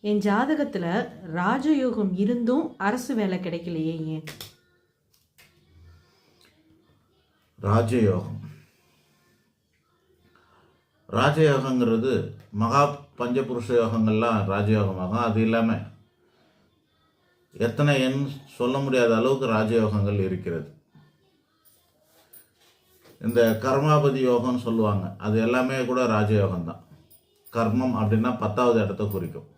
என் ஜாதகத்தில் ராஜயோகம் இருந்தும் அரசு வேலை கிடைக்கலையே ஏன்? ராஜயோகங்கிறது மகா பஞ்சபுருஷ யோகங்கள்லாம் ராஜயோகமாகும். அது இல்லாமல் எத்தனை எண் சொல்ல முடியாத அளவுக்கு ராஜயோகங்கள் இருக்கிறது. இந்த கர்மாபதி யோகம்னு சொல்லுவாங்க, அது எல்லாமே கூட ராஜயோகம் தான். கர்மம் அப்படின்னா 10வது இடத்தை குறிக்கும்.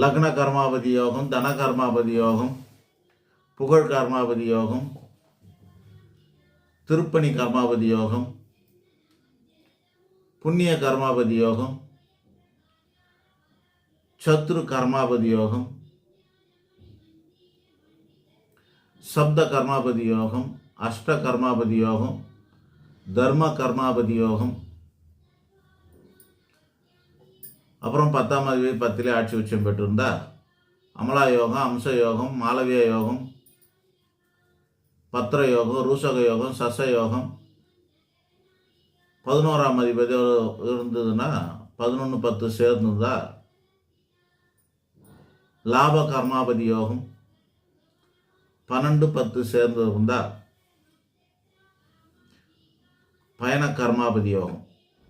லக்ன கர்மாபதி யோகம், தன கர்மாபதி யோகம், புகழ் கர்மாபதி யோகம், திருப்பணி கர்மாபதி யோகம், புண்ணிய கர்மாபதி யோகம், சத்ரு கர்மாபதி யோகம், சப்த கர்மாபதி யோகம், அஷ்ட கர்மாபதி யோகம், தர்ம கர்மாபதி யோகம், அப்புறம் 10ஆம் அதிபதி 10லே ஆட்சி உச்சம் பெற்றிருந்தா அமலா யோகம், அம்ச யோகம், மாளவிய யோகம், பத்திர யோகம், ரூசக யோகம், சச யோகம். 11ஆம் அதிபதி இருந்ததுன்னா 11 10 சேர்ந்துருந்தா லாப கர்மாபதி யோகம், 12 10 சேர்ந்து இருந்தா பயண கர்மாபதி யோகம்.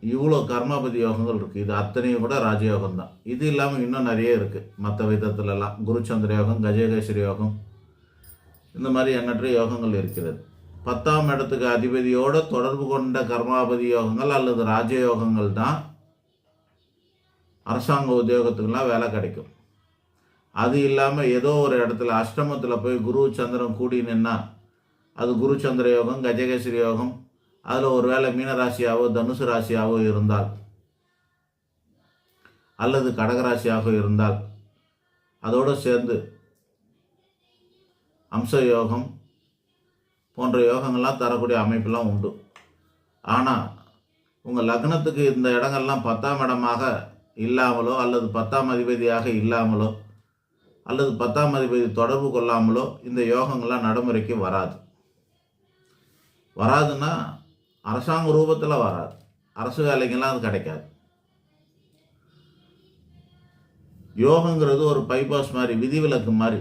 இவ்வளோ கர்மாபதி யோகங்கள் இருக்குது. இது அத்தனையும் கூட ராஜயோகம் தான். இது இல்லாமல் இன்னும் நிறைய இருக்குது மற்ற விதத்துலலாம். குருச்சந்திர யோகம், கஜகேசரி யோகம், இந்த மாதிரி எண்ணற்ற யோகங்கள் இருக்கிறது. 10ஆம் இடத்துக்கு அதிபதியோடு தொடர்பு கொண்ட கர்மாபதி யோகங்கள் அல்லது ராஜயோகங்கள் தான் அரசாங்க உத்தியோகத்துக்கெல்லாம் வேலை கிடைக்கும். அது இல்லாமல் ஏதோ ஒரு இடத்துல அஷ்டமத்தில் போய் குரு சந்திரன் கூடி நின்னா அது குருச்சந்திர யோகம், கஜகேசரி யோகம். அதில் ஒரு வேளை மீனராசியாவோ தனுசு ராசியாவோ இருந்தால் அல்லது கடகராசியாக இருந்தால் அதோடு சேர்ந்து அம்ச யோகம் போன்ற யோகங்கள்லாம் தரக்கூடிய அமைப்பெல்லாம் உண்டு. ஆனால் உங்கள் லக்னத்துக்கு இந்த இடங்கள்லாம் 10ஆம் இடமாக இல்லாமலோ அல்லது 10ஆம் அதிபதியாக இல்லாமலோ அல்லது 10ஆம் அதிபதி தொடர்பு கொள்ளாமலோ இந்த யோகங்கள்லாம் நடைமுறைக்கு வராதுன்னா அரசாங்க ரூபத்தில் வராது. அரசு வேலைக்கெல்லாம் அது கிடைக்காது. யோகங்கிறது ஒரு பைபாஸ் மாதிரி, விதிவிலக்கு மாதிரி.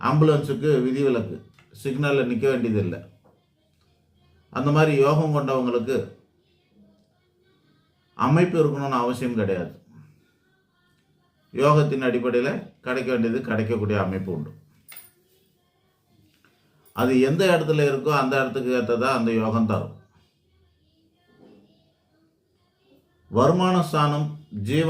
ஆம்புலன்ஸுக்கு விதிவிலக்கு, சிக்னலில் நிற்க வேண்டியதில்லை. அந்த மாதிரி யோகம் கொண்டவங்களுக்கு அமைப்பு இருக்கணும்னு அவசியம் கிடையாது. யோகத்தின் அடிப்படையில் கிடைக்க வேண்டியது கிடைக்கக்கூடிய அமைப்பு உண்டு. அது எந்த இடத்துல இருக்கோ அந்த இடத்துக்கு ஏற்றதான் அந்த யோகம் தரும். வருமான ஸ்தானம், ஜீவன